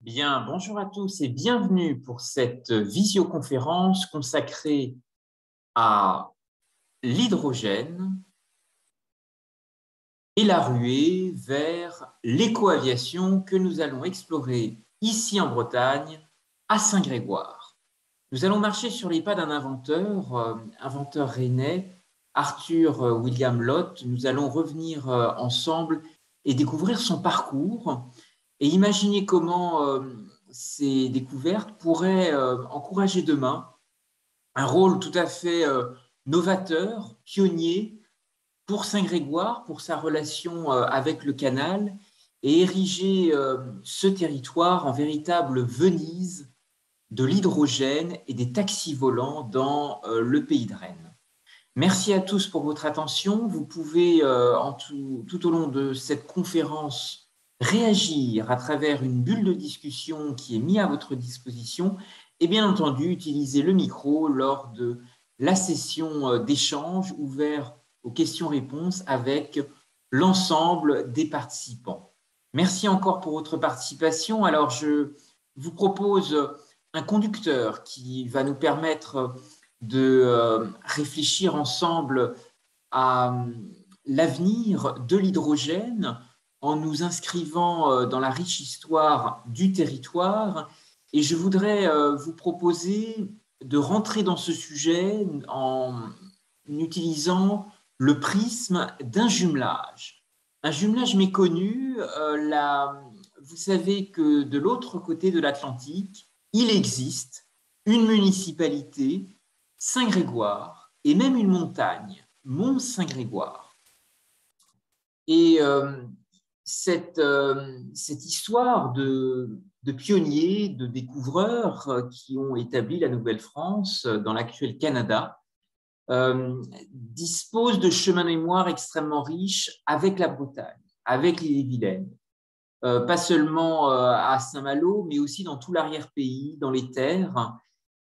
Bien, bonjour à tous et bienvenue pour cette visioconférence consacrée à l'hydrogène et la ruée vers l'éco-aviation que nous allons explorer ici en Bretagne, à Saint-Grégoire. Nous allons marcher sur les pas d'un inventeur rennais, Arthur William Lott. Nous allons revenir ensemble et découvrir son parcours et imaginer comment ces découvertes pourraient encourager demain un rôle tout à fait novateur, pionnier pour Saint-Grégoire, pour sa relation avec le canal et ériger ce territoire en véritable Venise de l'hydrogène et des taxis volants dans le pays de Rennes. Merci à tous pour votre attention. Vous pouvez, tout au long de cette conférence, réagir à travers une bulle de discussion qui est mise à votre disposition et bien entendu utiliser le micro lors de la session d'échange ouverte aux questions-réponses avec l'ensemble des participants. Merci encore pour votre participation. Alors, je vous propose un conducteur qui va nous permettre de réfléchir ensemble à l'avenir de l'hydrogène en nous inscrivant dans la riche histoire du territoire. Et je voudrais vous proposer de rentrer dans ce sujet en utilisant le prisme d'un jumelage. Un jumelage méconnu, vous savez que de l'autre côté de l'Atlantique, il existe une municipalité, Saint-Grégoire, et même une montagne, Mont-Saint-Grégoire. Et cette histoire de pionniers, de découvreurs qui ont établi la Nouvelle-France dans l'actuel Canada, dispose de chemins de mémoire extrêmement riches avec la Bretagne, avec l'Ille-et-Vilaine. Pas seulement à Saint-Malo, mais aussi dans tout l'arrière-pays, dans les terres.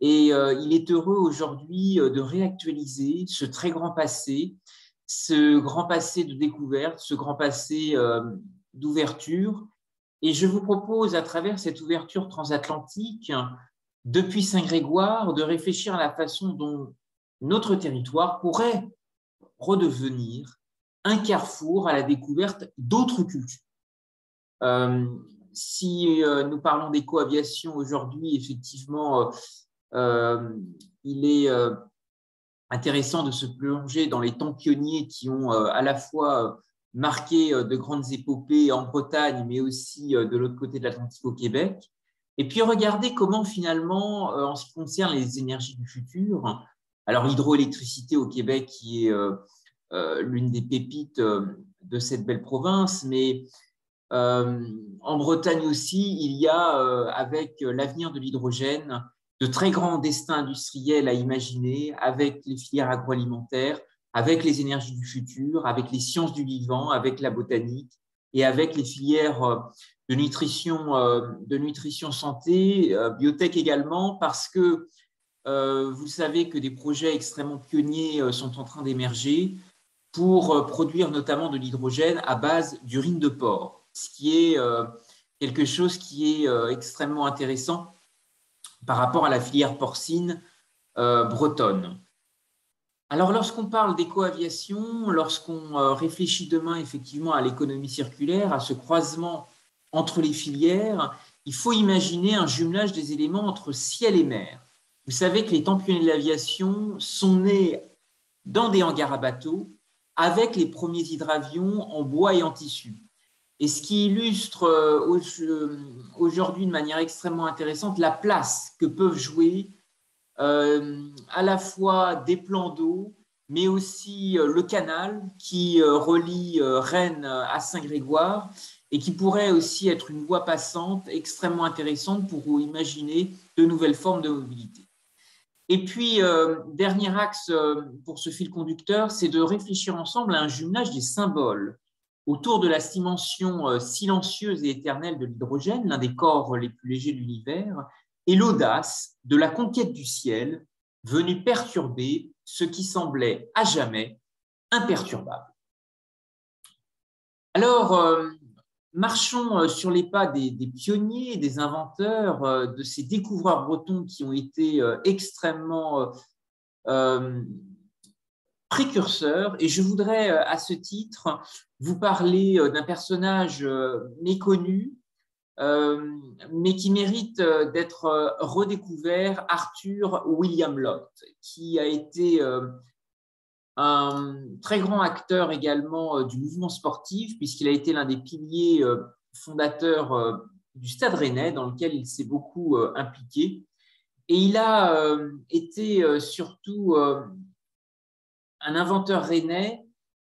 Et il est heureux aujourd'hui de réactualiser ce très grand passé de découverte, ce grand passé d'ouverture. Et je vous propose, à travers cette ouverture transatlantique, depuis Saint-Grégoire, de réfléchir à la façon dont notre territoire pourrait redevenir un carrefour à la découverte d'autres cultures. Si nous parlons d'éco-aviation aujourd'hui, effectivement, il est intéressant de se plonger dans les temps pionniers qui ont à la fois marqué de grandes épopées en Bretagne, mais aussi de l'autre côté de l'Atlantique au Québec. Et puis regarder comment finalement, en ce qui concerne les énergies du futur, alors l'hydroélectricité au Québec qui est l'une des pépites de cette belle province, mais en Bretagne aussi, il y a, avec l'avenir de l'hydrogène, de très grands destins industriels à imaginer avec les filières agroalimentaires, avec les énergies du futur, avec les sciences du vivant, avec la botanique et avec les filières de nutrition santé, biotech également, parce que vous savez que des projets extrêmement pionniers sont en train d'émerger pour produire notamment de l'hydrogène à base d'urine de porc, ce qui est quelque chose qui est extrêmement intéressant par rapport à la filière porcine bretonne. Alors, lorsqu'on parle d'éco-aviation, lorsqu'on réfléchit demain effectivement à l'économie circulaire, à ce croisement entre les filières, il faut imaginer un jumelage des éléments entre ciel et mer. Vous savez que les temps pionniers de l'aviation sont nés dans des hangars à bateaux avec les premiers hydravions en bois et en tissu. Et ce qui illustre aujourd'hui de manière extrêmement intéressante la place que peuvent jouer à la fois des plans d'eau, mais aussi le canal qui relie Rennes à Saint-Grégoire et qui pourrait aussi être une voie passante extrêmement intéressante pour imaginer de nouvelles formes de mobilité. Et puis, dernier axe pour ce fil conducteur, c'est de réfléchir ensemble à un jumelage des symboles autour de la dimension silencieuse et éternelle de l'hydrogène, l'un des corps les plus légers de l'univers, et l'audace de la conquête du ciel, venue perturber ce qui semblait à jamais imperturbable. Alors, marchons sur les pas des pionniers, des inventeurs, de ces découvreurs bretons qui ont été extrêmement précurseurs. Et je voudrais, à ce titre, vous parler d'un personnage méconnu, mais qui mérite d'être redécouvert, Arthur William Lott, qui a été un très grand acteur également du mouvement sportif, puisqu'il a été l'un des piliers fondateurs du Stade Rennais, dans lequel il s'est beaucoup impliqué. Et il a été surtout un inventeur rennais,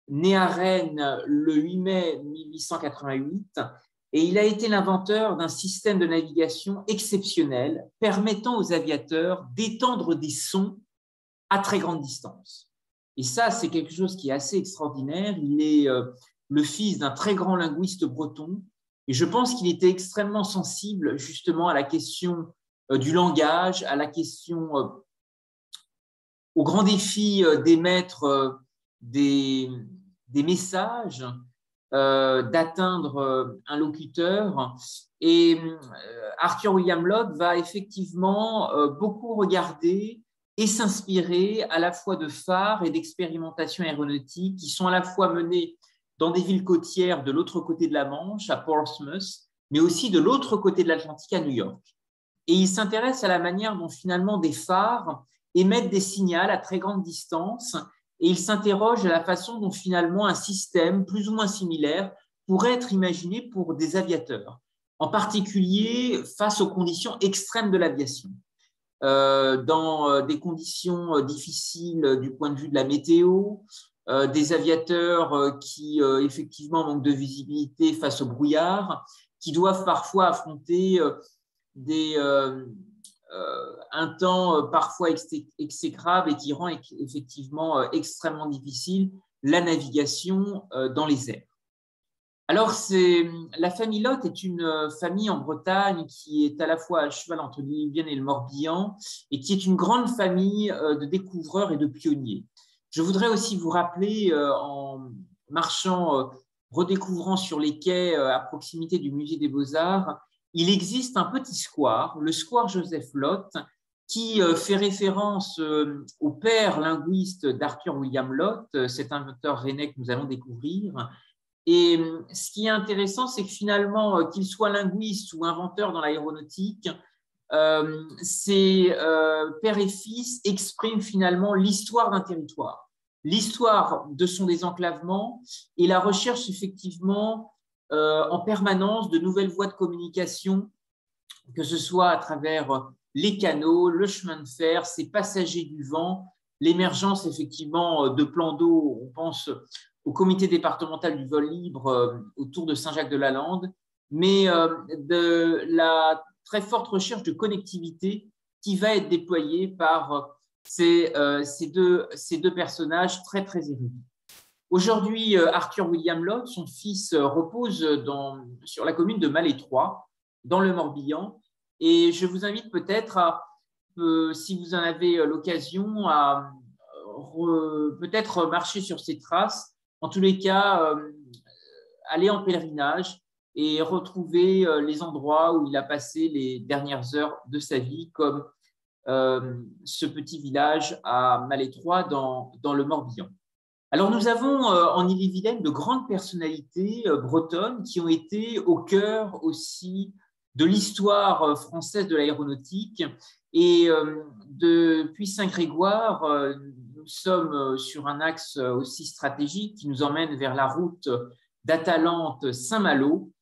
né à Rennes le 8 mai 1888, et il a été l'inventeur d'un système de navigation exceptionnel permettant aux aviateurs d'étendre des sons à très grande distance. Et ça, c'est quelque chose qui est assez extraordinaire. Il est le fils d'un très grand linguiste breton, et je pense qu'il était extrêmement sensible justement à la question du langage, à la question, au grand défi d'émettre des messages, d'atteindre un locuteur. Et Arthur William Lott va effectivement beaucoup regarder et s'inspirer à la fois de phares et d'expérimentations aéronautiques qui sont à la fois menées dans des villes côtières de l'autre côté de la Manche, à Portsmouth, mais aussi de l'autre côté de l'Atlantique, à New York. Et il s'intéresse à la manière dont finalement des phares émettent des signaux à très grande distance, et il s'interroge à la façon dont finalement un système plus ou moins similaire pourrait être imaginé pour des aviateurs, en particulier face aux conditions extrêmes de l'aviation. Dans des conditions difficiles du point de vue de la météo, des aviateurs qui effectivement manquent de visibilité face au brouillard, qui doivent parfois affronter un temps parfois exécrable et qui rend effectivement extrêmement difficile la navigation dans les airs. Alors, la famille Lott est une famille en Bretagne qui est à la fois à cheval entre l'Ille-et-Vilaine et le Morbihan, et qui est une grande famille de découvreurs et de pionniers. Je voudrais aussi vous rappeler, en marchant, redécouvrant sur les quais à proximité du musée des Beaux-Arts, il existe un petit square, le square Joseph Lott, qui fait référence au père linguiste d'Arthur William Lott, cet inventeur rennais que nous allons découvrir. Et ce qui est intéressant, c'est que finalement, qu'il soit linguiste ou inventeur dans l'aéronautique, ces père et fils expriment finalement l'histoire d'un territoire, l'histoire de son désenclavement et la recherche effectivement en permanence de nouvelles voies de communication, que ce soit à travers les canaux, le chemin de fer, ces passagers du vent, l'émergence effectivement de plans d'eau. On pense au comité départemental du vol libre autour de Saint-Jacques-de-la-Lande, mais de la très forte recherche de connectivité qui va être déployée par ces deux personnages très, très érudits. Aujourd'hui, Arthur William Lott, son fils, repose sur la commune de Malétroit, dans le Morbihan, et je vous invite peut-être à, si vous en avez l'occasion, à peut-être marcher sur ses traces, en tous les cas, aller en pèlerinage et retrouver les endroits où il a passé les dernières heures de sa vie, comme ce petit village à Malétroit dans le Morbihan. Alors, nous avons en Ille-et-Vilaine de grandes personnalités bretonnes qui ont été au cœur aussi de l'histoire française de l'aéronautique. Et depuis Saint-Grégoire, nous sommes sur un axe aussi stratégique qui nous emmène vers la route d'Atalante-Saint-Malo,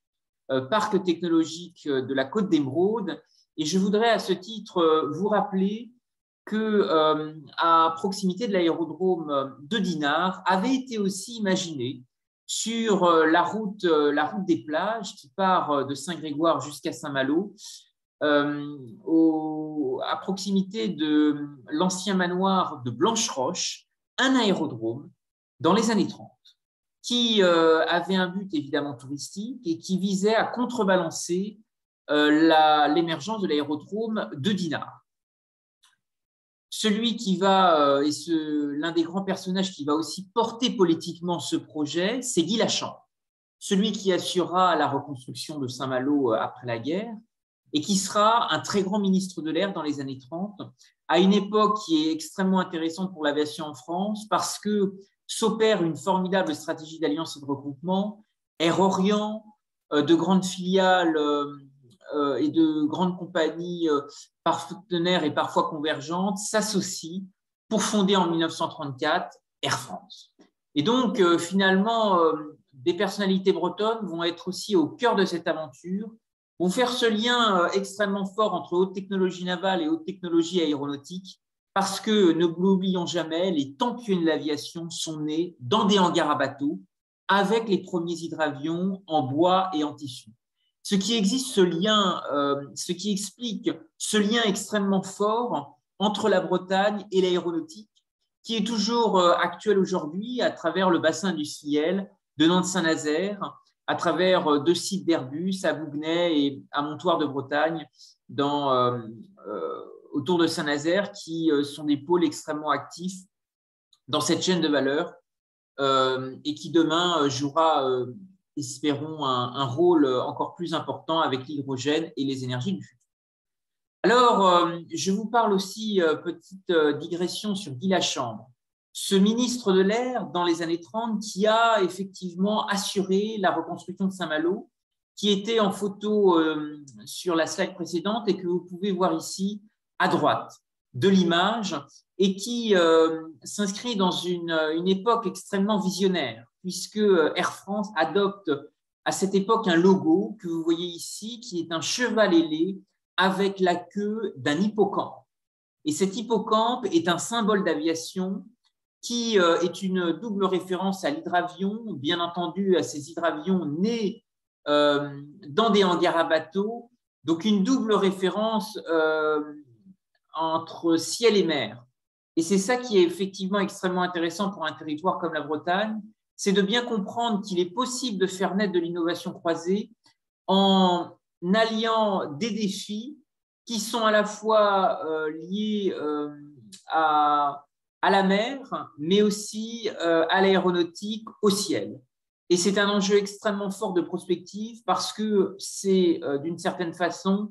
parc technologique de la Côte d'Émeraude. Et je voudrais à ce titre vous rappeler qu'à proximité de l'aérodrome de Dinard avait été aussi imaginé sur la route des plages qui part de Saint-Grégoire jusqu'à Saint-Malo, à proximité de l'ancien manoir de Blancheroche, un aérodrome dans les années 30 qui avait un but évidemment touristique et qui visait à contrebalancer l'émergence de l'aérodrome de Dinard. Celui qui va, et l'un des grands personnages qui va aussi porter politiquement ce projet, c'est Guy Lachambre. celui qui assurera la reconstruction de Saint-Malo après la guerre et qui sera un très grand ministre de l'Air dans les années 30, à une époque qui est extrêmement intéressante pour l'aviation en France parce que s'opère une formidable stratégie d'alliance et de regroupement. Air Orient, de grandes filiales et de grandes compagnies partenaires et parfois convergentes s'associent pour fonder en 1934 Air France. Et donc, finalement, des personnalités bretonnes vont être aussi au cœur de cette aventure, vont faire ce lien extrêmement fort entre haute technologie navale et haute technologie aéronautique, parce que, ne l'oublions jamais, les temps pionniers de l'aviation sont nés dans des hangars à bateaux, avec les premiers hydravions en bois et en tissu. Ce qui existe, ce lien, ce qui explique ce lien extrêmement fort entre la Bretagne et l'aéronautique, qui est toujours actuel aujourd'hui à travers le bassin industriel de Nantes-Saint-Nazaire, à travers 2 sites d'Airbus à Bougnay et à Montoire de Bretagne, autour de Saint-Nazaire, qui sont des pôles extrêmement actifs dans cette chaîne de valeur et qui demain jouera, espérons, un rôle encore plus important avec l'hydrogène et les énergies du futur. Alors, je vous parle aussi, petite digression sur Guy Lachambre, ce ministre de l'Air dans les années 30 qui a effectivement assuré la reconstruction de Saint-Malo, qui était en photo sur la slide précédente et que vous pouvez voir ici à droite de l'image et qui s'inscrit dans une époque extrêmement visionnaire puisque Air France adopte à cette époque un logo que vous voyez ici qui est un cheval ailé avec la queue d'un hippocampe. Et cet hippocampe est un symbole d'aviation qui est une double référence à l'hydravion, bien entendu à ces hydravions nés dans des hangars à bateaux, donc une double référence entre ciel et mer. Et c'est ça qui est effectivement extrêmement intéressant pour un territoire comme la Bretagne, c'est de bien comprendre qu'il est possible de faire naître de l'innovation croisée en alliant des défis qui sont à la fois liés à la mer, mais aussi à l'aéronautique, au ciel. Et c'est un enjeu extrêmement fort de prospective parce que c'est d'une certaine façon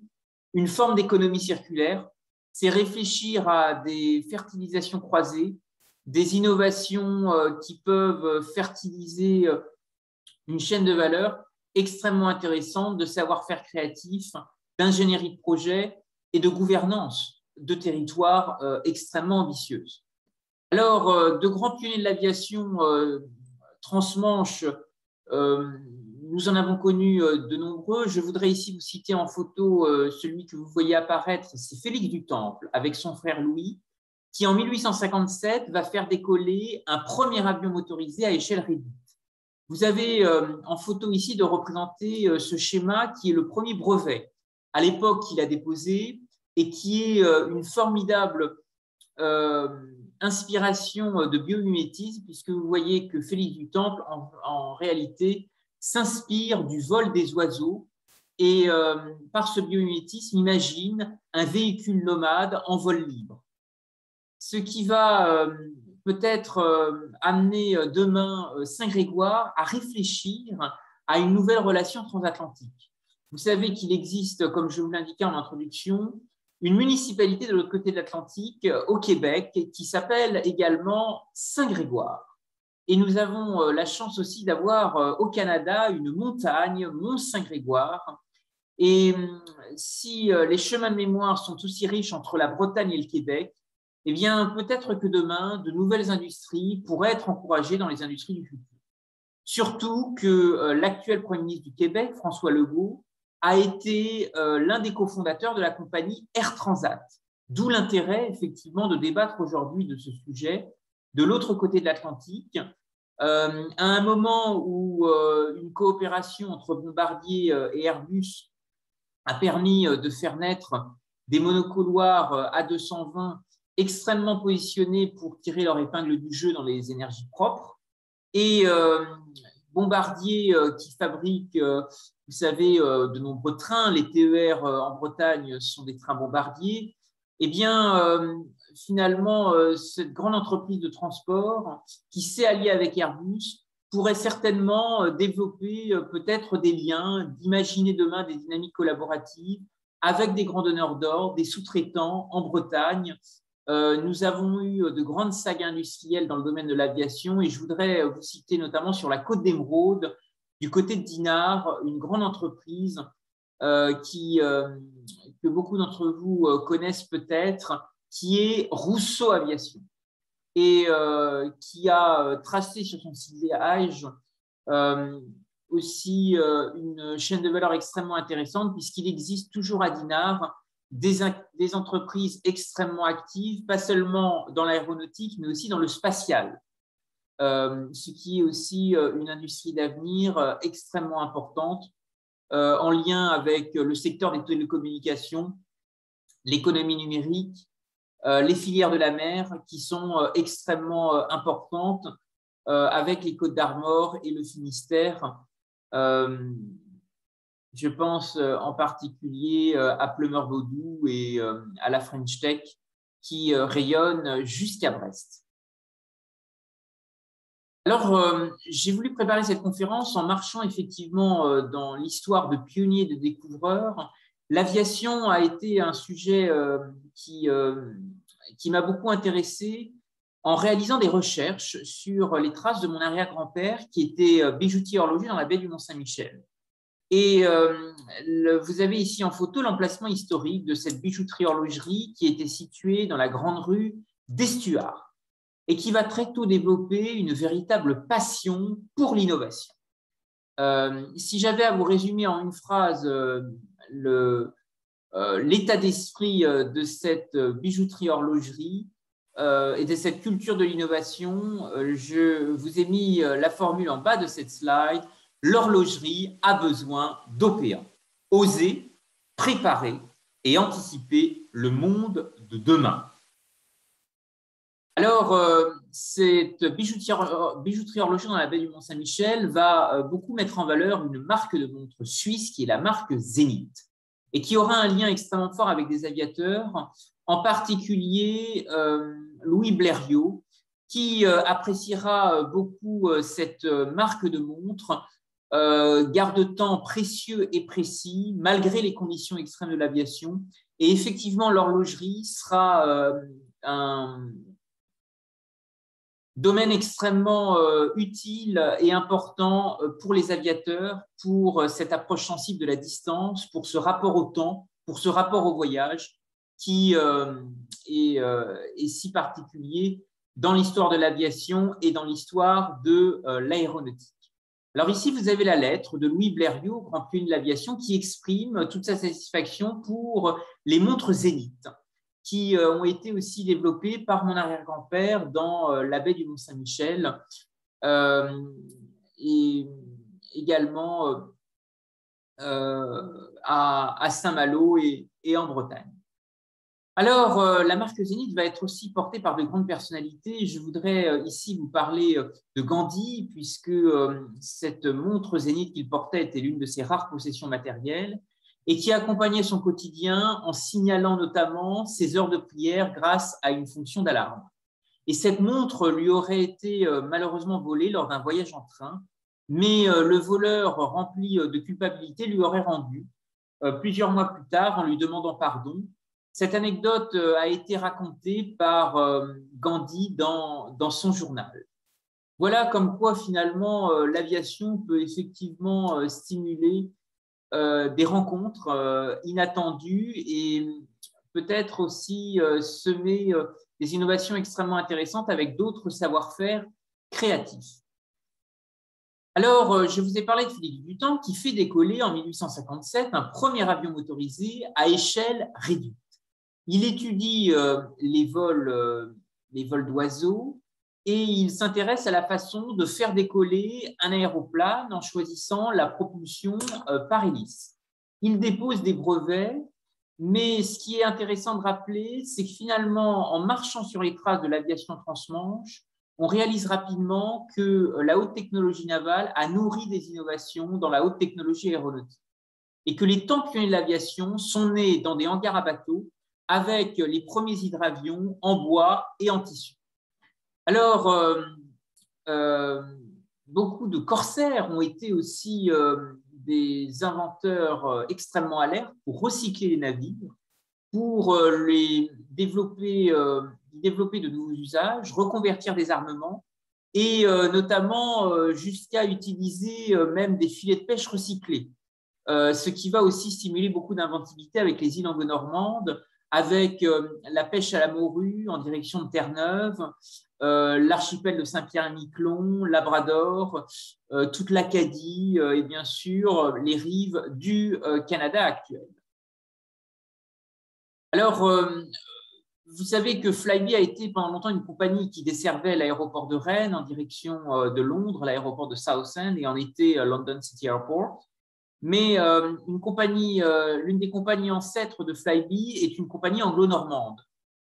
une forme d'économie circulaire. C'est réfléchir à des fertilisations croisées, des innovations qui peuvent fertiliser une chaîne de valeur extrêmement intéressante de savoir-faire créatif, d'ingénierie de projet et de gouvernance de territoire extrêmement ambitieuse. Alors, de grands pionniers de l'aviation transmanche, nous en avons connu de nombreux. Je voudrais ici vous citer en photo celui que vous voyez apparaître, c'est Félix du Temple, avec son frère Louis, qui en 1857 va faire décoller un premier avion motorisé à échelle réduite. Vous avez en photo ici de représenter ce schéma qui est le premier brevet à l'époque qu'il a déposé et qui est une formidable inspiration de biomimétisme puisque vous voyez que Félix du Temple en réalité s'inspire du vol des oiseaux et par ce biomimétisme imagine un véhicule nomade en vol libre. Ce qui va peut-être amener demain Saint-Grégoire à réfléchir à une nouvelle relation transatlantique. Vous savez qu'il existe, comme je vous l'indiquais en introduction, une municipalité de l'autre côté de l'Atlantique, au Québec, qui s'appelle également Saint-Grégoire. Et nous avons la chance aussi d'avoir au Canada une montagne, Mont-Saint-Grégoire. Et si les chemins de mémoire sont aussi riches entre la Bretagne et le Québec, eh bien, peut-être que demain, de nouvelles industries pourraient être encouragées dans les industries du futur. Surtout que l'actuel Premier ministre du Québec, François Legault, a été l'un des cofondateurs de la compagnie Air Transat. D'où l'intérêt, effectivement, de débattre aujourd'hui de ce sujet de l'autre côté de l'Atlantique, à un moment où une coopération entre Bombardier et Airbus a permis de faire naître des monocouloirs A220 extrêmement positionnés pour tirer leur épingle du jeu dans les énergies propres. Et Bombardier qui fabrique, vous savez, de nombreux trains, les TER en Bretagne sont des trains Bombardier, eh bien, finalement, cette grande entreprise de transport qui s'est alliée avec Airbus pourrait certainement développer peut-être des liens, d'imaginer demain des dynamiques collaboratives avec des grands donneurs d'ordre, des sous-traitants en Bretagne. Nous avons eu de grandes sagas industrielles dans le domaine de l'aviation et je voudrais vous citer notamment sur la côte d'Émeraude, du côté de Dinard, une grande entreprise que beaucoup d'entre vous connaissent peut-être, qui est Rousseau Aviation et qui a tracé sur son sillage aussi une chaîne de valeur extrêmement intéressante puisqu'il existe toujours à Dinard des entreprises extrêmement actives, pas seulement dans l'aéronautique, mais aussi dans le spatial, ce qui est aussi une industrie d'avenir extrêmement importante en lien avec le secteur des télécommunications, l'économie numérique, les filières de la mer qui sont extrêmement importantes avec les Côtes d'Armor et le Finistère. Je pense en particulier à Pleumeur-Vaudou et à la French Tech qui rayonnent jusqu'à Brest. Alors, j'ai voulu préparer cette conférence en marchant effectivement dans l'histoire de pionniers, de découvreurs. L'aviation a été un sujet qui m'a beaucoup intéressé en réalisant des recherches sur les traces de mon arrière-grand-père qui était bijoutier horloger dans la baie du Mont-Saint-Michel. Et vous avez ici en photo l'emplacement historique de cette bijouterie-horlogerie qui était située dans la grande rue d'Estuard et qui va très tôt développer une véritable passion pour l'innovation. Si j'avais à vous résumer en une phrase l'état d'esprit de cette bijouterie-horlogerie et de cette culture de l'innovation, je vous ai mis la formule en bas de cette slide. L'horlogerie a besoin d'OPA. Oser, préparer et anticiper le monde de demain. Alors, cette bijouterie horloger dans la baie du Mont-Saint-Michel va beaucoup mettre en valeur une marque de montre suisse qui est la marque Zenith et qui aura un lien extrêmement fort avec des aviateurs, en particulier Louis Blériot, qui appréciera beaucoup cette marque de montre, garde-temps précieux et précis, malgré les conditions extrêmes de l'aviation. Et effectivement, l'horlogerie sera un domaine extrêmement utile et important pour les aviateurs, pour cette approche sensible de la distance, pour ce rapport au temps, pour ce rapport au voyage qui est si particulier dans l'histoire de l'aviation et dans l'histoire de l'aéronautique. Alors ici, vous avez la lettre de Louis Blériot, grand pionnier de l'aviation, qui exprime toute sa satisfaction pour les montres Zenith, qui ont été aussi développées par mon arrière-grand-père dans la baie du Mont-Saint-Michel et également à Saint-Malo et en Bretagne. Alors, la marque Zenith va être aussi portée par de grandes personnalités. Je voudrais ici vous parler de Gandhi, puisque cette montre Zenith qu'il portait était l'une de ses rares possessions matérielles et qui accompagnait son quotidien en signalant notamment ses heures de prière grâce à une fonction d'alarme. Et cette montre lui aurait été malheureusement volée lors d'un voyage en train, mais le voleur rempli de culpabilité lui aurait rendu plusieurs mois plus tard en lui demandant pardon. Cette anecdote a été racontée par Gandhi dans son journal. Voilà comme quoi finalement l'aviation peut effectivement stimuler des rencontres inattendues et peut-être aussi semer des innovations extrêmement intéressantes avec d'autres savoir-faire créatifs. Alors, je vous ai parlé de Philippe Dutan qui fait décoller en 1857 un premier avion motorisé à échelle réduite. Il étudie les vols d'oiseaux et il s'intéresse à la façon de faire décoller un aéroplane en choisissant la propulsion par hélice. Il dépose des brevets, mais ce qui est intéressant de rappeler, c'est que finalement, en marchant sur les traces de l'aviation transmanche, on réalise rapidement que la haute technologie navale a nourri des innovations dans la haute technologie aéronautique et que les temps pionniers de l'aviation sont nés dans des hangars à bateaux avec les premiers hydravions en bois et en tissu. Alors, beaucoup de corsaires ont été aussi des inventeurs extrêmement alertes pour recycler les navires, pour les développer, développer de nouveaux usages, reconvertir des armements et notamment jusqu'à utiliser même des filets de pêche recyclés. Ce qui va aussi stimuler beaucoup d'inventivité avec les îles anglo-normandes, avec la pêche à la morue en direction de Terre-Neuve, l'archipel de Saint-Pierre-et-Miquelon, Labrador, toute l'Acadie et bien sûr les rives du Canada actuel. Alors, vous savez que Flybe a été pendant longtemps une compagnie qui desservait l'aéroport de Rennes en direction de Londres, l'aéroport de Southend, et en été London City Airport. Mais l'une des compagnies ancêtres de Flybe est une compagnie anglo-normande.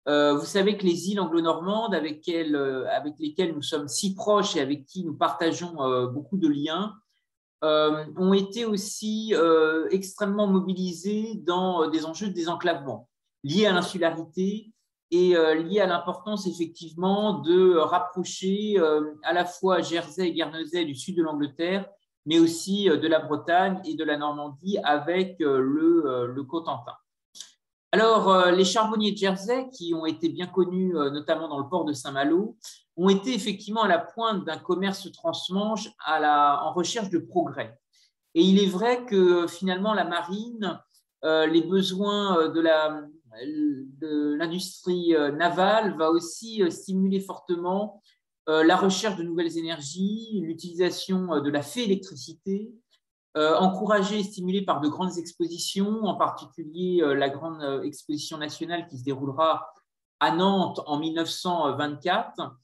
Vous savez que les îles anglo-normandes avec lesquelles nous sommes si proches et avec qui nous partageons beaucoup de liens ont été aussi extrêmement mobilisées dans des enjeux de désenclavement liés à l'insularité et liés à l'importance effectivement de rapprocher à la fois Jersey et Guernesey du sud de l'Angleterre, mais aussi de la Bretagne et de la Normandie avec le Cotentin. Alors, les charbonniers de Jersey, qui ont été bien connus notamment dans le port de Saint-Malo, ont été effectivement à la pointe d'un commerce transmanche en recherche de progrès. Et il est vrai que finalement, la marine, les besoins de l'industrie navale va aussi stimuler fortement la recherche de nouvelles énergies, l'utilisation de la fée électricité, encouragée et stimulée par de grandes expositions, en particulier la grande exposition nationale qui se déroulera à Nantes en 1924.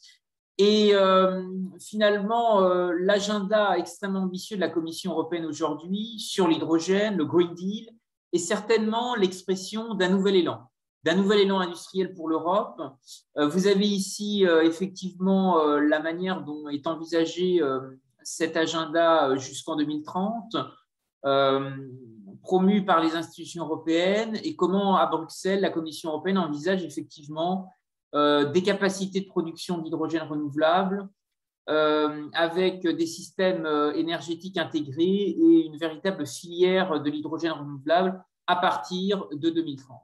Et finalement, l'agenda extrêmement ambitieux de la Commission européenne aujourd'hui sur l'hydrogène, le Green Deal, est certainement l'expression d'un nouvel élan industriel pour l'Europe. Vous avez ici effectivement la manière dont est envisagé cet agenda jusqu'en 2030, promu par les institutions européennes, et comment à Bruxelles, la Commission européenne envisage effectivement des capacités de production d'hydrogène renouvelable avec des systèmes énergétiques intégrés et une véritable filière de l'hydrogène renouvelable à partir de 2030.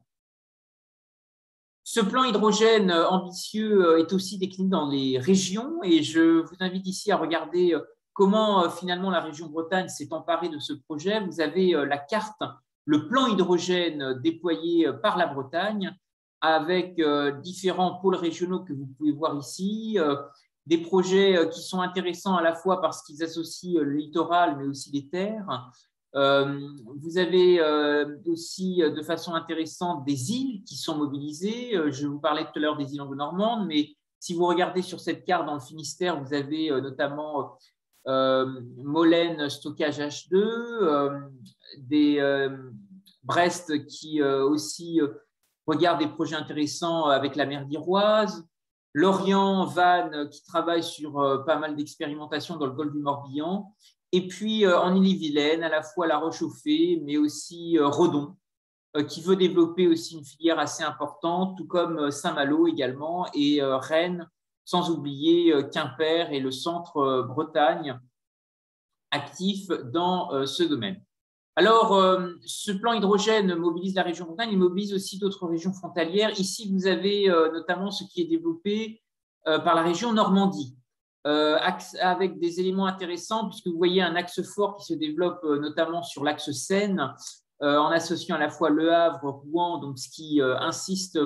Ce plan hydrogène ambitieux est aussi décliné dans les régions et je vous invite ici à regarder comment finalement la région Bretagne s'est emparée de ce projet. Vous avez la carte, le plan hydrogène déployé par la Bretagne avec différents pôles régionaux que vous pouvez voir ici, des projets qui sont intéressants à la fois parce qu'ils associent le littoral mais aussi les terres. Vous avez aussi de façon intéressante des îles qui sont mobilisées. Je vous parlais tout à l'heure des îles anglo-normandes, mais si vous regardez sur cette carte dans le Finistère, vous avez notamment Molène Stockage H2, Brest qui aussi regarde des projets intéressants avec la mer d'Iroise, Lorient, Vannes qui travaille sur pas mal d'expérimentations dans le golfe du Morbihan, et puis en Ille-et-Vilaine, à la fois La Roche-aux-Fées, mais aussi Redon, qui veut développer aussi une filière assez importante, tout comme Saint-Malo également, et Rennes, sans oublier Quimper et le centre Bretagne, actifs dans ce domaine. Alors, ce plan hydrogène mobilise la région Bretagne, il mobilise aussi d'autres régions frontalières. Ici, vous avez notamment ce qui est développé par la région Normandie, avec des éléments intéressants, puisque vous voyez un axe fort qui se développe notamment sur l'axe Seine, en associant à la fois Le Havre, Rouen, donc ce qui insiste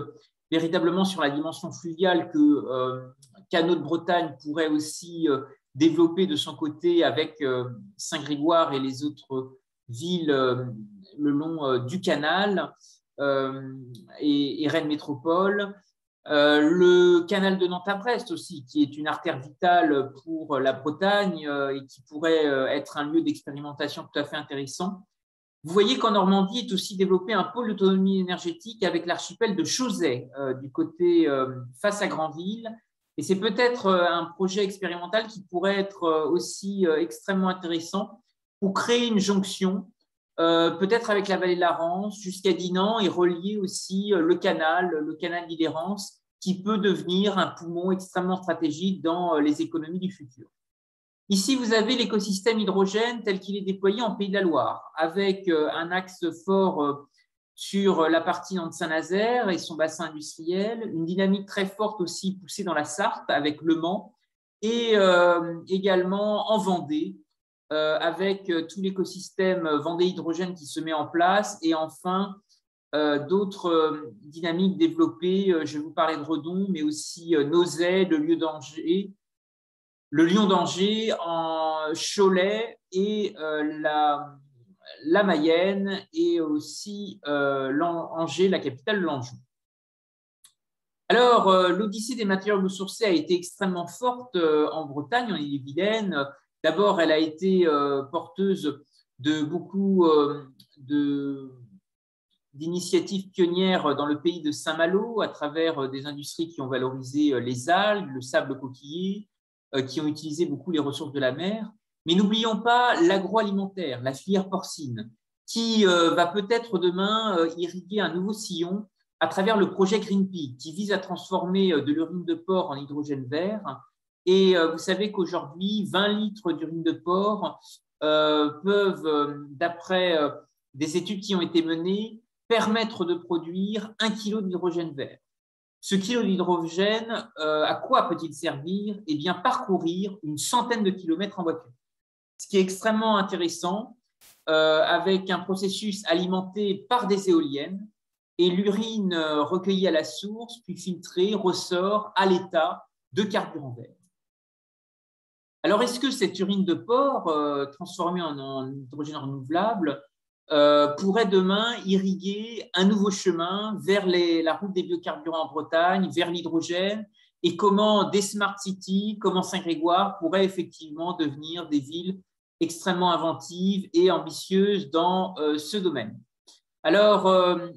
véritablement sur la dimension fluviale que Canaux de Bretagne pourrait aussi développer de son côté avec Saint-Grégoire et les autres villes le long du canal et Rennes Métropole. Le canal de Nantes à Brest aussi, qui est une artère vitale pour la Bretagne et qui pourrait être un lieu d'expérimentation tout à fait intéressant. Vous voyez qu'en Normandie est aussi développé un pôle d'autonomie énergétique avec l'archipel de Chauzet du côté face à Granville. Et c'est peut-être un projet expérimental qui pourrait être aussi extrêmement intéressant pour créer une jonction, peut-être avec la vallée de la Rance jusqu'à Dinan et relier aussi le canal d'Ille-et-Rance, qui peut devenir un poumon extrêmement stratégique dans les économies du futur. Ici, vous avez l'écosystème hydrogène tel qu'il est déployé en Pays de la Loire, avec un axe fort sur la partie Nantes-Saint-Nazaire et son bassin industriel, une dynamique très forte aussi poussée dans la Sarthe avec Le Mans, et également en Vendée, avec tout l'écosystème Vendée Hydrogène qui se met en place, et enfin d'autres dynamiques développées. Je vais vous parler de Redon, mais aussi Nozay, le Lion d'Angers, en Cholet et la Mayenne, et aussi Angers, la capitale de l'Anjou. Alors, l'odyssée des matériaux biosourcés a été extrêmement forte en Bretagne, en Ille-et-Vilaine. D'abord, elle a été porteuse de beaucoup d'initiatives pionnières dans le pays de Saint-Malo, à travers des industries qui ont valorisé les algues, le sable coquillé, qui ont utilisé beaucoup les ressources de la mer. Mais n'oublions pas l'agroalimentaire, la filière porcine, qui va peut-être demain irriguer un nouveau sillon à travers le projet Greenpeak, qui vise à transformer de l'urine de porc en hydrogène vert. Et vous savez qu'aujourd'hui, 20 litres d'urine de porc peuvent, d'après des études qui ont été menées, permettre de produire 1 kilo d'hydrogène vert. Ce kilo d'hydrogène, à quoi peut-il servir? Eh bien, parcourir une centaine de kilomètres en voiture. Ce qui est extrêmement intéressant, avec un processus alimenté par des éoliennes, et l'urine recueillie à la source, puis filtrée, ressort à l'état de carburant vert. Alors, est-ce que cette urine de porc, transformée en hydrogène renouvelable, pourrait demain irriguer un nouveau chemin vers la route des biocarburants en Bretagne, vers l'hydrogène, et comment des smart cities, comment Saint-Grégoire pourraient effectivement devenir des villes extrêmement inventives et ambitieuses dans ce domaine. Alors,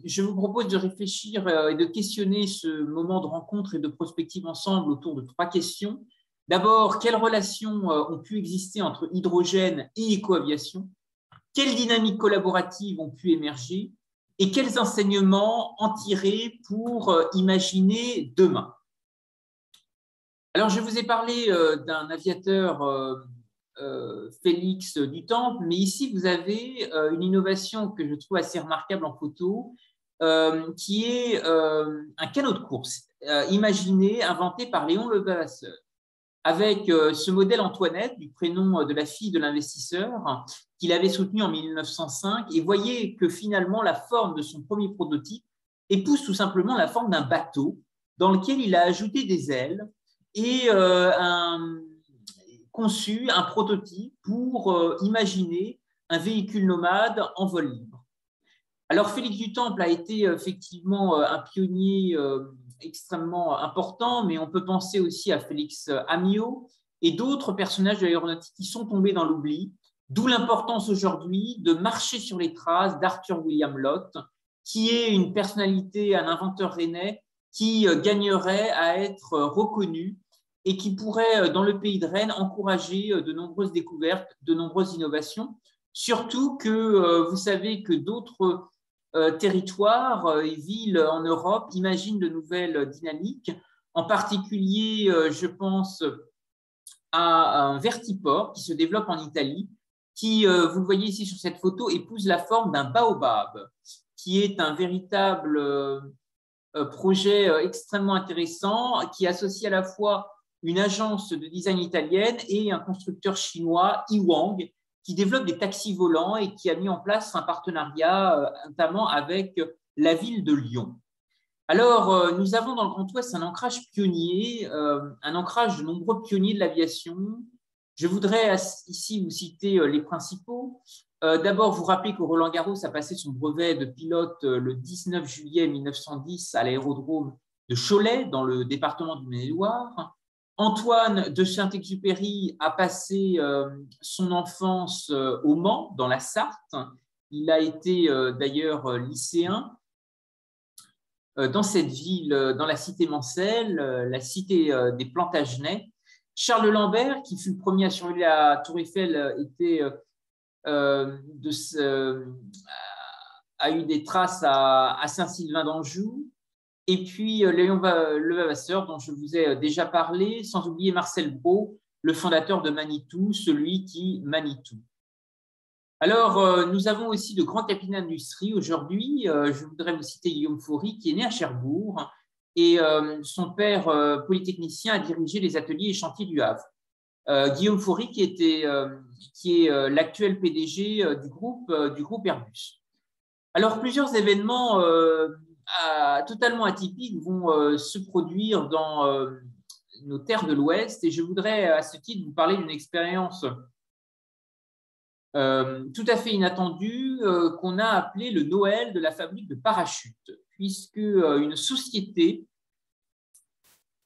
je vous propose de réfléchir et de questionner ce moment de rencontre et de prospective ensemble autour de 3 questions. D'abord, quelles relations ont pu exister entre hydrogène et écoaviation? Quelles dynamiques collaboratives ont pu émerger? Et quels enseignements en tirer pour imaginer demain? Alors, je vous ai parlé d'un aviateur, Félix Dutemple, mais ici, vous avez une innovation que je trouve assez remarquable en photo, qui est un canot de course imaginé, inventé par Léon Levavasseur, avec ce modèle Antoinette, du prénom de la fille de l'investisseur, qu'il avait soutenu en 1905. Et voyez que finalement, la forme de son premier prototype épouse tout simplement la forme d'un bateau dans lequel il a ajouté des ailes et conçu un prototype pour imaginer un véhicule nomade en vol libre. Alors, Félix Dutemple a été effectivement un pionnier extrêmement important, mais on peut penser aussi à Félix Amiot et d'autres personnages de l'aéronautique qui sont tombés dans l'oubli, d'où l'importance aujourd'hui de marcher sur les traces d'Arthur William Lott, qui est une personnalité, un inventeur rennais qui gagnerait à être reconnu et qui pourrait, dans le pays de Rennes, encourager de nombreuses découvertes, de nombreuses innovations, surtout que vous savez que d'autres territoires et villes en Europe imaginent de nouvelles dynamiques. En particulier, je pense à un vertiport qui se développe en Italie, qui, vous le voyez ici sur cette photo, épouse la forme d'un baobab, qui est un véritable projet extrêmement intéressant, qui associe à la fois une agence de design italienne et un constructeur chinois, Iwang, qui développe des taxis volants et qui a mis en place un partenariat notamment avec la ville de Lyon. Alors, nous avons dans le Grand Ouest un ancrage pionnier, un ancrage de nombreux pionniers de l'aviation. Je voudrais ici vous citer les principaux. D'abord, vous rappelez que Roland-Garros a passé son brevet de pilote le 19 juillet 1910 à l'aérodrome de Cholet, dans le département du Maine-et-Loire. Antoine de Saint-Exupéry a passé son enfance au Mans, dans la Sarthe. Il a été d'ailleurs lycéen dans cette ville, dans la cité Mancel, la cité des Plantagenets. Charles Lambert, qui fut le premier à survoler la Tour Eiffel, a eu des traces à Saint-Sylvain d'Anjou. Et puis Léon Levavasseur, dont je vous ai déjà parlé, sans oublier Marcel Brault, le fondateur de Manitou, celui qui manie tout. Alors, nous avons aussi de grands capitaines d'industrie aujourd'hui. Je voudrais vous citer Guillaume Faury, qui est né à Cherbourg, et son père, polytechnicien, a dirigé les ateliers et chantiers du Havre. Guillaume Faury, qui est l'actuel PDG du groupe Airbus. Alors, plusieurs événements totalement atypiques vont se produire dans nos terres de l'Ouest, et je voudrais à ce titre vous parler d'une expérience tout à fait inattendue qu'on a appelée le Noël de la fabrique de parachutes, puisque une société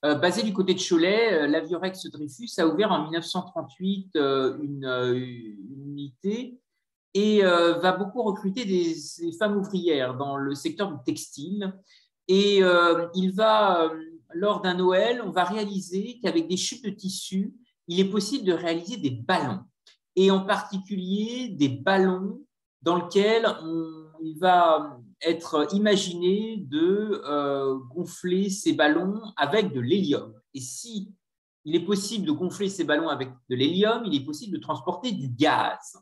basée du côté de Cholet, l'Aviorex Dreyfus, a ouvert en 1938 une unité et va beaucoup recruter des femmes ouvrières dans le secteur du textile. Et lors d'un Noël, on va réaliser qu'avec des chutes de tissu, il est possible de réaliser des ballons, et en particulier des ballons dans lesquels il va être imaginé de gonfler ces ballons avec de l'hélium. Et si il est possible de gonfler ces ballons avec de l'hélium, il est possible de transporter du gaz.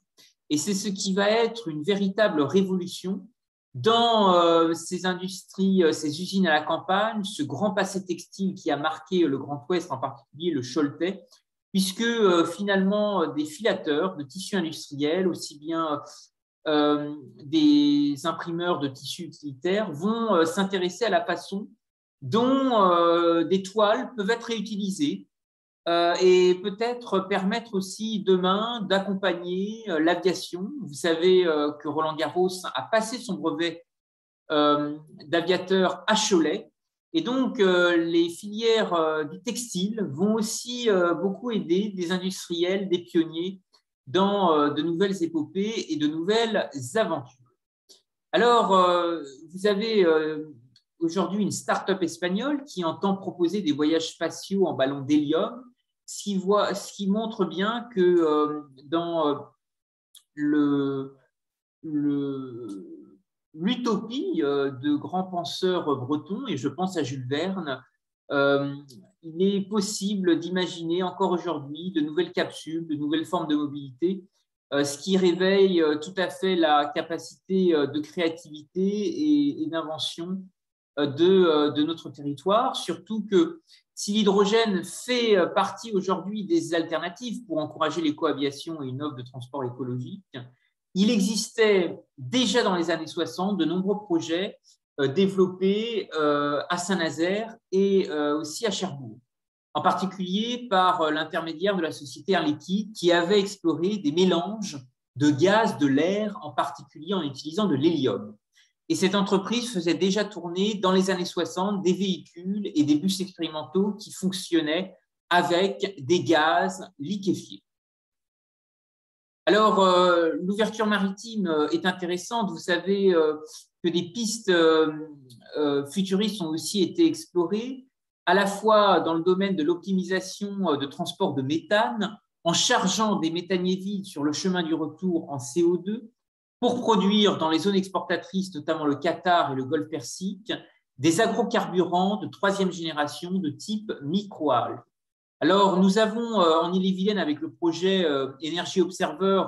Et c'est ce qui va être une véritable révolution dans ces industries, ces usines à la campagne, ce grand passé textile qui a marqué le Grand Ouest, en particulier le Choletais, puisque finalement des filateurs de tissus industriels, aussi bien des imprimeurs de tissus utilitaires, vont s'intéresser à la façon dont des toiles peuvent être réutilisées et peut-être permettre aussi demain d'accompagner l'aviation. Vous savez que Roland Garros a passé son brevet d'aviateur à Cholet. Et donc, les filières du textile vont aussi beaucoup aider des industriels, des pionniers dans de nouvelles épopées et de nouvelles aventures. Alors, vous avez aujourd'hui une start-up espagnole qui entend proposer des voyages spatiaux en ballon d'hélium, ce qui montre bien que dans l'utopie de grands penseurs bretons, et je pense à Jules Verne, il est possible d'imaginer encore aujourd'hui de nouvelles capsules, de nouvelles formes de mobilité, ce qui réveille tout à fait la capacité de créativité et d'invention de notre territoire, surtout que si l'hydrogène fait partie aujourd'hui des alternatives pour encourager l'écoaviation et une offre de transport écologique, il existait déjà dans les années 60 de nombreux projets développés à Saint-Nazaire et aussi à Cherbourg, en particulier par l'intermédiaire de la société Air Liquide qui avait exploré des mélanges de gaz, de l'air, en particulier en utilisant de l'hélium. Et cette entreprise faisait déjà tourner dans les années 60 des véhicules et des bus expérimentaux qui fonctionnaient avec des gaz liquéfiés. Alors, l'ouverture maritime est intéressante. Vous savez que des pistes futuristes ont aussi été explorées, à la fois dans le domaine de l'optimisation de transport de méthane, en chargeant des méthaniers vides sur le chemin du retour en CO2, pour produire dans les zones exportatrices, notamment le Qatar et le Golfe Persique, des agrocarburants de troisième génération de type microalgues. Alors, nous avons en Ille-et-Vilaine, avec le projet Énergie Observer,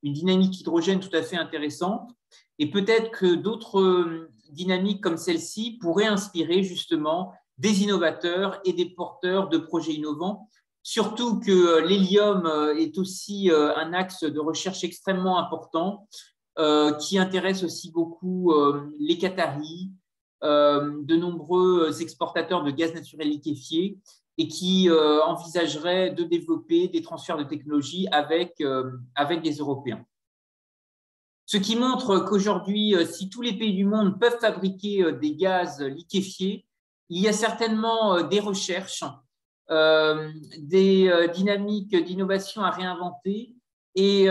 une dynamique hydrogène tout à fait intéressante. Et peut-être que d'autres dynamiques comme celle-ci pourraient inspirer justement des innovateurs et des porteurs de projets innovants. Surtout que l'hélium est aussi un axe de recherche extrêmement important qui intéresse aussi beaucoup les Qataris, de nombreux exportateurs de gaz naturel liquéfié, et qui envisagerait de développer des transferts de technologies avec des Européens. Ce qui montre qu'aujourd'hui, si tous les pays du monde peuvent fabriquer des gaz liquéfiés, il y a certainement des recherches, des dynamiques d'innovation à réinventer et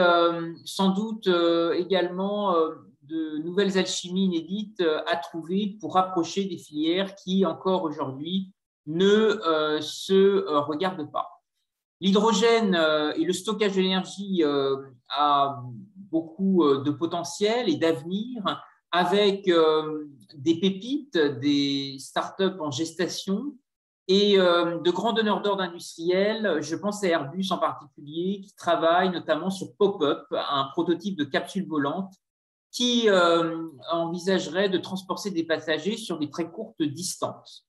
sans doute également de nouvelles alchimies inédites à trouver pour rapprocher des filières qui, encore aujourd'hui, ne se regardent pas. L'hydrogène et le stockage de l'énergie a beaucoup de potentiel et d'avenir, avec des pépites, des startups en gestation et de grands donneurs d'ordre industriels. Je pense à Airbus en particulier, qui travaille notamment sur Pop-Up, un prototype de capsule volante qui envisagerait de transporter des passagers sur des très courtes distances.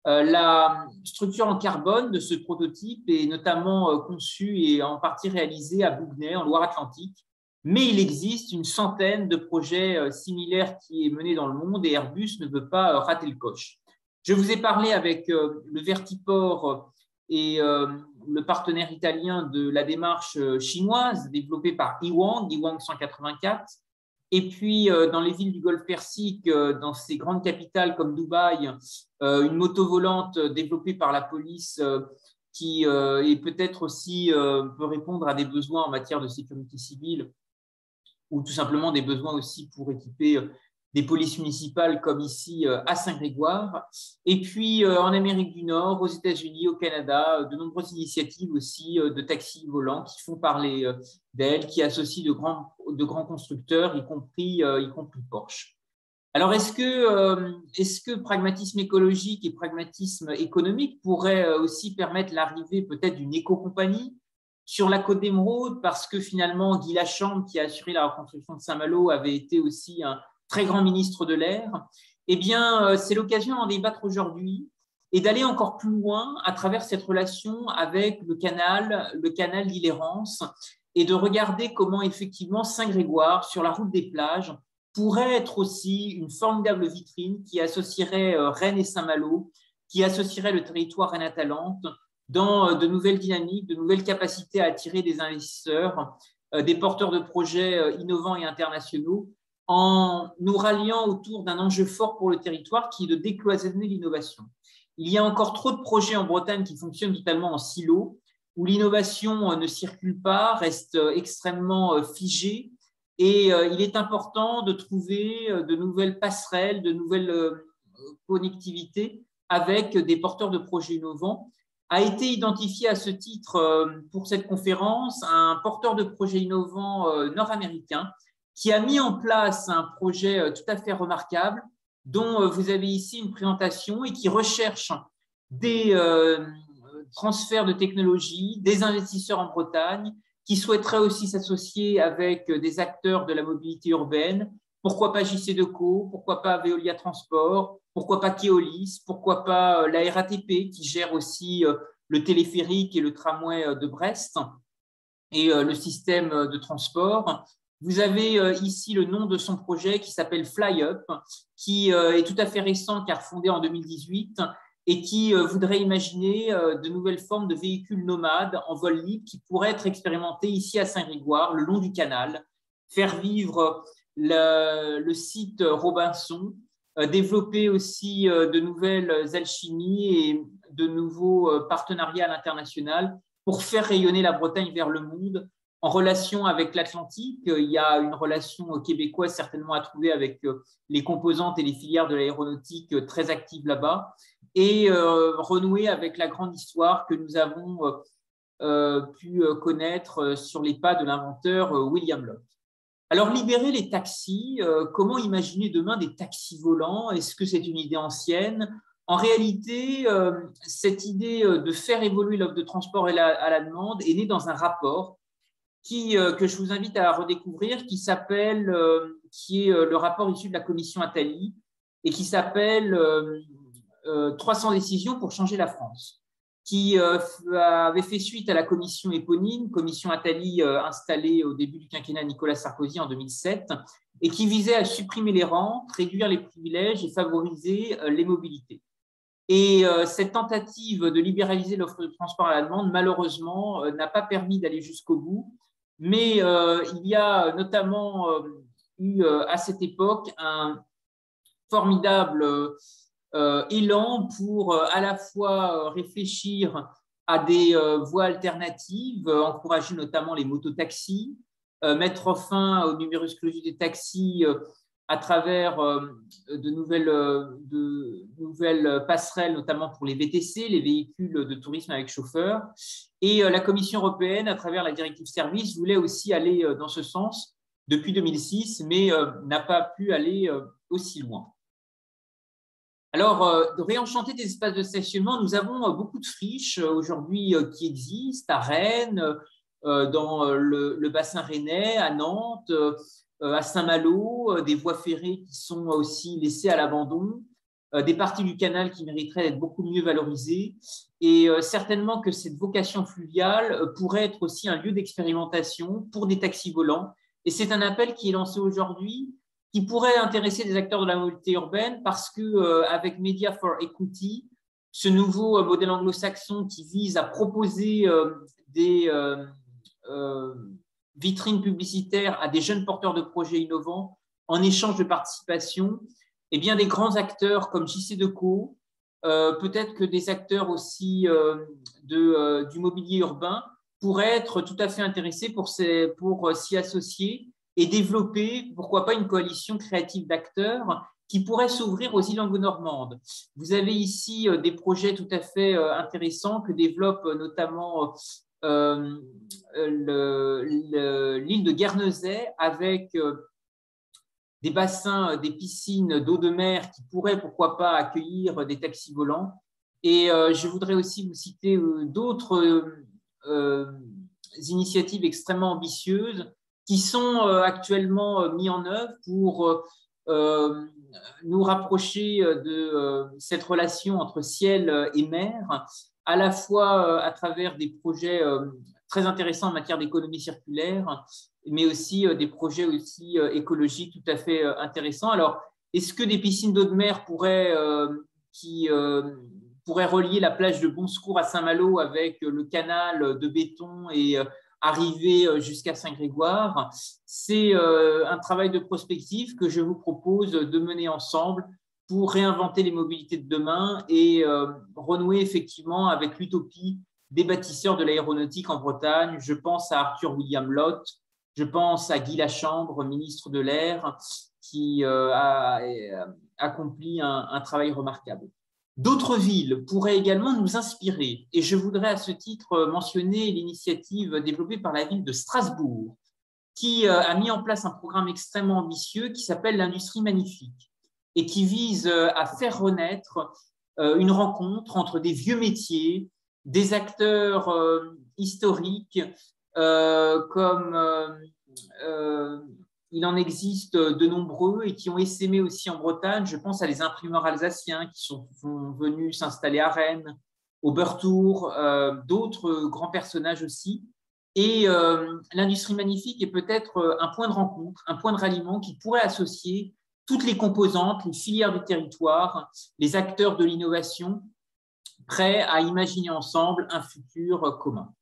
La structure en carbone de ce prototype est notamment conçue et en partie réalisée à Bougnay, en Loire-Atlantique, mais il existe une centaine de projets similaires qui est mené dans le monde et Airbus ne veut pas rater le coche. Je vous ai parlé avec le Vertiport et le partenaire italien de la démarche chinoise développée par Ewang 184. Et puis, dans les villes du Golfe Persique, dans ces grandes capitales comme Dubaï, une moto volante développée par la police qui et peut-être aussi peut répondre à des besoins en matière de sécurité civile ou tout simplement des besoins aussi pour équiper des polices municipales comme ici à Saint-Grégoire. Et puis en Amérique du Nord, aux États-Unis, au Canada, de nombreuses initiatives aussi de taxis volants qui font parler d'elles, qui associent de grands constructeurs, y compris Porsche. Alors, est-ce que pragmatisme écologique et pragmatisme économique pourraient aussi permettre l'arrivée peut-être d'une éco-compagnie sur la Côte d'Émeraude, parce que finalement, Guy Lachambre, qui a assuré la reconstruction de Saint-Malo, avait été aussi un très grand ministre de l'air? Eh bien, c'est l'occasion d'en débattre aujourd'hui et d'aller encore plus loin à travers cette relation avec le canal d'Île-et-Rance, et de regarder comment effectivement Saint-Grégoire, sur la route des plages, pourrait être aussi une formidable vitrine qui associerait Rennes et Saint-Malo, qui associerait le territoire Rennes-Atalante dans de nouvelles dynamiques, de nouvelles capacités à attirer des investisseurs, des porteurs de projets innovants et internationaux, en nous ralliant autour d'un enjeu fort pour le territoire qui est de décloisonner l'innovation. Il y a encore trop de projets en Bretagne qui fonctionnent totalement en silo, où l'innovation ne circule pas, reste extrêmement figée, et il est important de trouver de nouvelles passerelles, de nouvelles connectivités avec des porteurs de projets innovants. A été identifié à ce titre pour cette conférence un porteur de projets innovants nord-américain qui a mis en place un projet tout à fait remarquable dont vous avez ici une présentation et qui recherche des transferts de technologie, des investisseurs en Bretagne qui souhaiteraient aussi s'associer avec des acteurs de la mobilité urbaine. Pourquoi pas JC-Deco, pourquoi pas Veolia Transport, pourquoi pas Keolis, pourquoi pas la RATP qui gère aussi le téléphérique et le tramway de Brest et le système de transport. Vous avez ici le nom de son projet qui s'appelle FlyUp, qui est tout à fait récent car fondé en 2018 et qui voudrait imaginer de nouvelles formes de véhicules nomades en vol libre qui pourraient être expérimentés ici à Saint-Grégoire, le long du canal, faire vivre le site Robinson, développer aussi de nouvelles alchimies et de nouveaux partenariats à l'international pour faire rayonner la Bretagne vers le monde en relation avec l'Atlantique. Il y a une relation québécoise certainement à trouver avec les composantes et les filières de l'aéronautique très actives là-bas, et renouer avec la grande histoire que nous avons pu connaître sur les pas de l'inventeur William Lock. Alors, libérer les taxis, comment imaginer demain des taxis volants? Est-ce que c'est une idée ancienne? En réalité, cette idée de faire évoluer l'offre de transport à la demande est née dans un rapport que je vous invite à redécouvrir, qui est le rapport issu de la commission Attali et qui s'appelle 300 décisions pour changer la France, qui avait fait suite à la commission éponyme, commission Attali installée au début du quinquennat Nicolas Sarkozy en 2007, et qui visait à supprimer les rentes, réduire les privilèges et favoriser les mobilités. Et cette tentative de libéraliser l'offre de transport à la demande, malheureusement, n'a pas permis d'aller jusqu'au bout. Mais il y a notamment eu à cette époque un formidable élan pour à la fois réfléchir à des voies alternatives, encourager notamment les mototaxis, mettre fin au numerus clausus des taxis à travers de nouvelles passerelles, notamment pour les VTC, les véhicules de tourisme avec chauffeur. Et la Commission européenne, à travers la directive service, voulait aussi aller dans ce sens depuis 2006, mais n'a pas pu aller aussi loin. Alors, de réenchanter des espaces de stationnement, nous avons beaucoup de friches aujourd'hui qui existent à Rennes, dans le bassin rennais, à Nantes, à Saint-Malo, des voies ferrées qui sont aussi laissées à l'abandon, des parties du canal qui mériteraient d'être beaucoup mieux valorisées. Et certainement que cette vocation fluviale pourrait être aussi un lieu d'expérimentation pour des taxis volants. Et c'est un appel qui est lancé aujourd'hui, qui pourrait intéresser des acteurs de la mobilité urbaine parce que avec Media for Equity, ce nouveau modèle anglo-saxon qui vise à proposer des vitrines publicitaires à des jeunes porteurs de projets innovants en échange de participation, eh bien des grands acteurs comme JC-Deco, peut-être que des acteurs aussi du mobilier urbain pourraient être tout à fait intéressés pour s'y associer et développer, pourquoi pas, une coalition créative d'acteurs qui pourrait s'ouvrir aux îles anglo-normandes. Vous avez ici des projets tout à fait intéressants que développe notamment l'île de Guernesey avec des bassins, des piscines d'eau de mer qui pourraient, pourquoi pas, accueillir des taxis volants. Et je voudrais aussi vous citer d'autres initiatives extrêmement ambitieuses qui sont actuellement mis en œuvre pour nous rapprocher de cette relation entre ciel et mer, à la fois à travers des projets très intéressants en matière d'économie circulaire, mais aussi des projets aussi écologiques tout à fait intéressants. Alors, est-ce que des piscines d'eau de mer pourraient relier la plage de Bon Secours à Saint-Malo avec le canal de béton et arriver jusqu'à Saint-Grégoire? C'est un travail de prospective que je vous propose de mener ensemble pour réinventer les mobilités de demain et renouer effectivement avec l'utopie des bâtisseurs de l'aéronautique en Bretagne. Je pense à Arthur William Lott, je pense à Guy Lachambre, ministre de l'Air, qui a accompli un travail remarquable. D'autres villes pourraient également nous inspirer, et je voudrais à ce titre mentionner l'initiative développée par la ville de Strasbourg, qui a mis en place un programme extrêmement ambitieux qui s'appelle l'Industrie Magnifique, et qui vise à faire renaître une rencontre entre des vieux métiers, des acteurs historiques, comme il en existe de nombreux et qui ont essaimé aussi en Bretagne. Je pense à les imprimeurs alsaciens qui sont venus s'installer à Rennes, au Beurtour, d'autres grands personnages aussi. Et l'Industrie Magnifique est peut-être un point de rencontre, un point de ralliement qui pourrait associer toutes les composantes, les filières du territoire, les acteurs de l'innovation, prêts à imaginer ensemble un futur commun.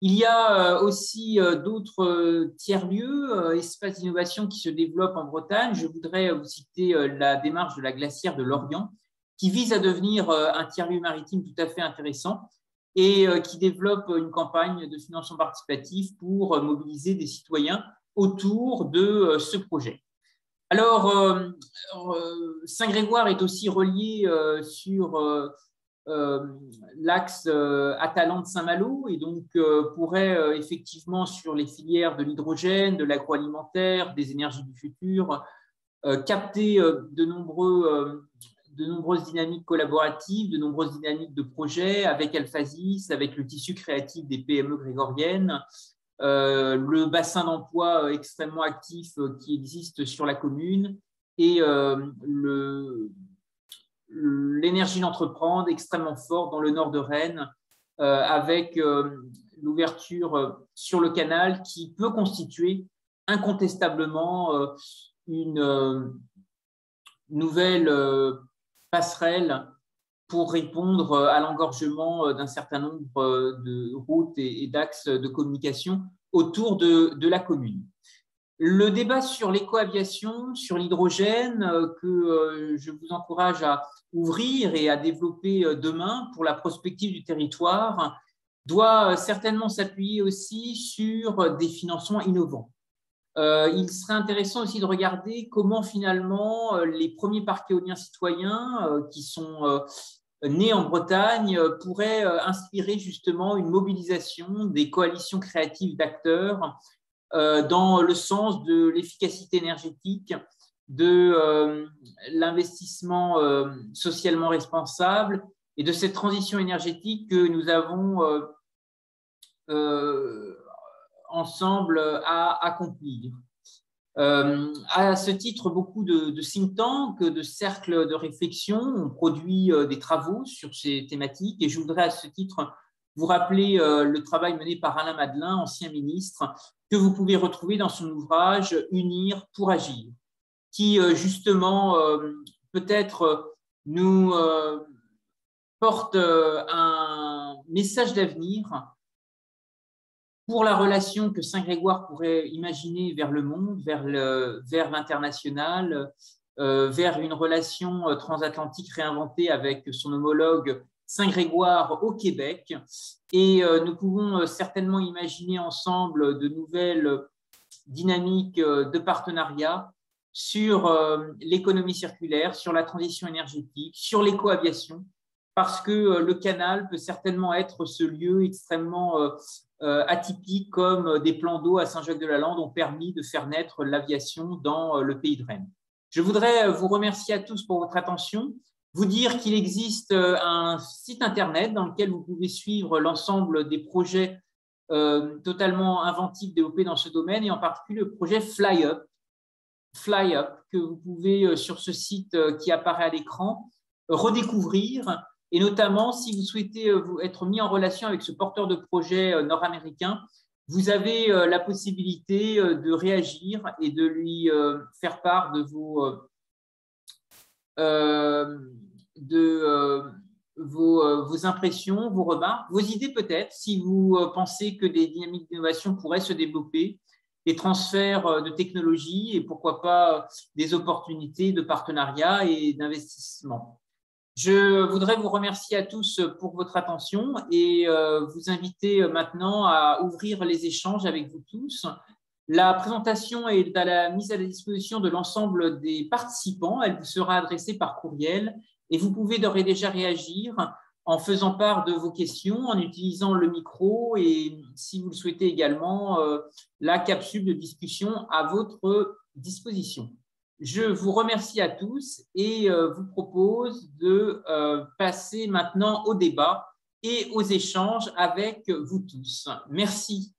Il y a aussi d'autres tiers-lieux, espaces d'innovation qui se développent en Bretagne. Je voudrais vous citer la démarche de la glacière de Lorient, qui vise à devenir un tiers-lieu maritime tout à fait intéressant et qui développe une campagne de financement participatif pour mobiliser des citoyens autour de ce projet. Alors, Saint-Grégoire est aussi relié sur l'axe Atalante-Saint-Malo et donc pourrait effectivement sur les filières de l'hydrogène, de l'agroalimentaire, des énergies du futur, capter de nombreuses dynamiques collaboratives, de nombreuses dynamiques de projets avec Alphasis, avec le tissu créatif des PME grégoriennes, le bassin d'emploi extrêmement actif qui existe sur la commune et l'énergie d'entreprendre extrêmement forte dans le nord de Rennes avec l'ouverture sur le canal qui peut constituer incontestablement une nouvelle passerelle pour répondre à l'engorgement d'un certain nombre de routes et d'axes de communication autour de la commune. Le débat sur l'écoaviation, sur l'hydrogène, que je vous encourage à ouvrir et à développer demain pour la prospective du territoire, doit certainement s'appuyer aussi sur des financements innovants. Il serait intéressant aussi de regarder comment finalement les premiers parcs éoliens citoyens qui sont nés en Bretagne pourraient inspirer justement une mobilisation des coalitions créatives d'acteurs dans le sens de l'efficacité énergétique, de l'investissement socialement responsable et de cette transition énergétique que nous avons ensemble à accomplir. À ce titre, beaucoup de think tanks, de cercles de réflexion ont produit des travaux sur ces thématiques et je voudrais à ce titre vous rappeler le travail mené par Alain Madelin, ancien ministre, que vous pouvez retrouver dans son ouvrage « Unir pour agir », qui justement peut-être nous porte un message d'avenir pour la relation que Saint-Grégoire pourrait imaginer vers le monde, vers l'international, vers une relation transatlantique réinventée avec son homologue Saint-Grégoire au Québec. Et nous pouvons certainement imaginer ensemble de nouvelles dynamiques de partenariat sur l'économie circulaire, sur la transition énergétique, sur l'éco-aviation, parce que le canal peut certainement être ce lieu extrêmement atypique, comme des plans d'eau à Saint-Jacques-de-la-Lande ont permis de faire naître l'aviation dans le pays de Rennes. Je voudrais vous remercier à tous pour votre attention, vous dire qu'il existe un site internet dans lequel vous pouvez suivre l'ensemble des projets totalement inventifs développés dans ce domaine, et en particulier le projet FlyUp, que vous pouvez, sur ce site qui apparaît à l'écran, redécouvrir. Et notamment, si vous souhaitez être mis en relation avec ce porteur de projet nord-américain, vous avez la possibilité de réagir et de lui faire part de vos impressions, vos remarques, vos idées peut-être, si vous pensez que des dynamiques d'innovation pourraient se développer, des transferts de technologies et pourquoi pas des opportunités de partenariat et d'investissement. Je voudrais vous remercier à tous pour votre attention et vous inviter maintenant à ouvrir les échanges avec vous tous. La présentation est à la mise à la disposition de l'ensemble des participants. Elle vous sera adressée par courriel et vous pouvez d'ores et déjà réagir en faisant part de vos questions, en utilisant le micro et, si vous le souhaitez également, la capsule de discussion à votre disposition. Je vous remercie à tous et vous propose de passer maintenant au débat et aux échanges avec vous tous. Merci.